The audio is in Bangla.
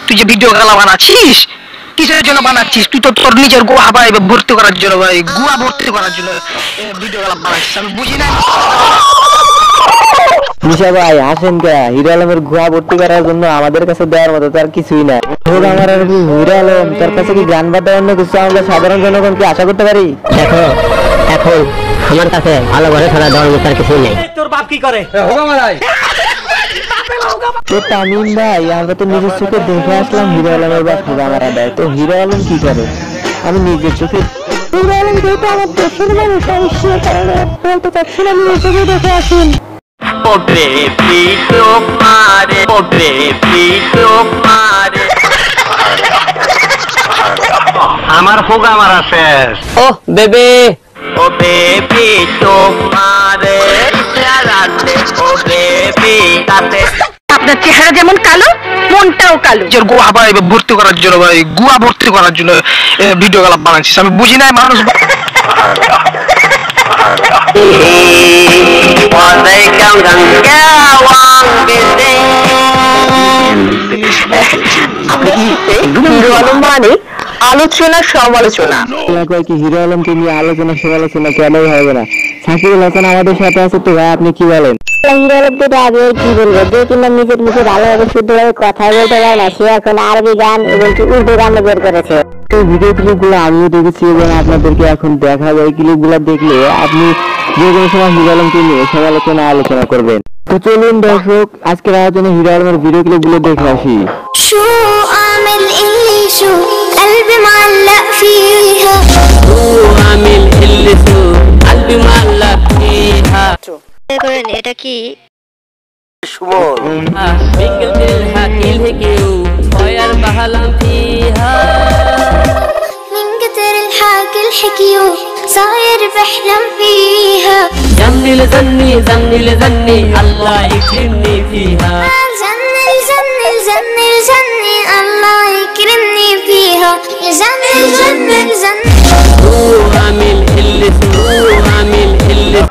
তুই যে ভিডিও গালা বানাচ্ছিস কিসের জন্য বানাচ্ছিস? তুই তো তোর নিজের গোয়া ভাই ভর্তি করার জন্য ভাই, গুয়া ভর্তি করার জন্য ভিডিও গালা বানাচ্ছিস, আমি বুঝি না। নিশা ভাই হাসেন কে? হিরো আলমের গুয়া ভর্তি করার জন্য আমাদের কাছে দেওয়ার মতো তার কিছুই নাই। আমার আর হিরো আলম তার কাছে কি গান বাদ অন্য কিছু আমরা সাধারণ জনগণ কি আশা করতে পারি? দেখো এখন আমার কাছে ভালো ঘরে ছাড়া দেওয়ার মতো আর কিছুই নেই। তোর বাপ কি করে? তো তামিম ভাই আমরা তো নিজের চোখে দেখে আসলাম হিরো আলমের বাপ হোগা মারা দেয়, তো হিরো আলম কি করে? আমি নিজের চোখে হিরো আলম যেহেতু আমার দেশের মানুষ আমি সে কারণে বলতে চাচ্ছি না, নিজের চোখে দেখে আসুন। আমার হোগা মারা শেষ। ও বেবে ও বেবি তোমারে রাতে ও বেবি তাতে আপনার চেহারা যেমন কালো মনটাও কালো। নিজের গোয়া ভাই ভর্তি করার জন্য ভাই, গুয়া ভর্তি করার জন্য ভিডিও গালা বানাচ্ছিস, আমি বুঝি না মানুষ। হিরো আলম মানে আলোচনা সমালোচনা। কি হিরো আলমকে নিয়ে আলোচনা সমালোচনা কেনই হবে না? সাকিবুল হাসান আমাদের সাথে আছে, তো ভাই আপনি কি বলেন? হিরো আলমকে আগে কি বলবো, যে কিনা নিজের মুখে ভালোভাবে শুদ্ধভাবে কথা বলতে পারে না, সে এখন আরবি গান এবং উর্দু গান বের করেছে। ভিডিও ক্লিপ গুলো আমিও দেখেছি এবং আপনাদেরকে এখন দেখাবো। এই ক্লিপ গুলো দেখলে আপনি যে কোনো সময় হিরো আলমকে নিয়ে সমালোচনা আলোচনা করবেন। তো চলুন দর্শক আজকের আলোচনা হিরো আলমের ভিডিও ক্লিপ গুলো দেখে আসি। এটা কি صاير بحلم فيها زمل زني زمل زني الله يكرمني فيها زني زني زني زني الله يكرمني فيها زني زني زني هو عامل اللي هو عامل اللي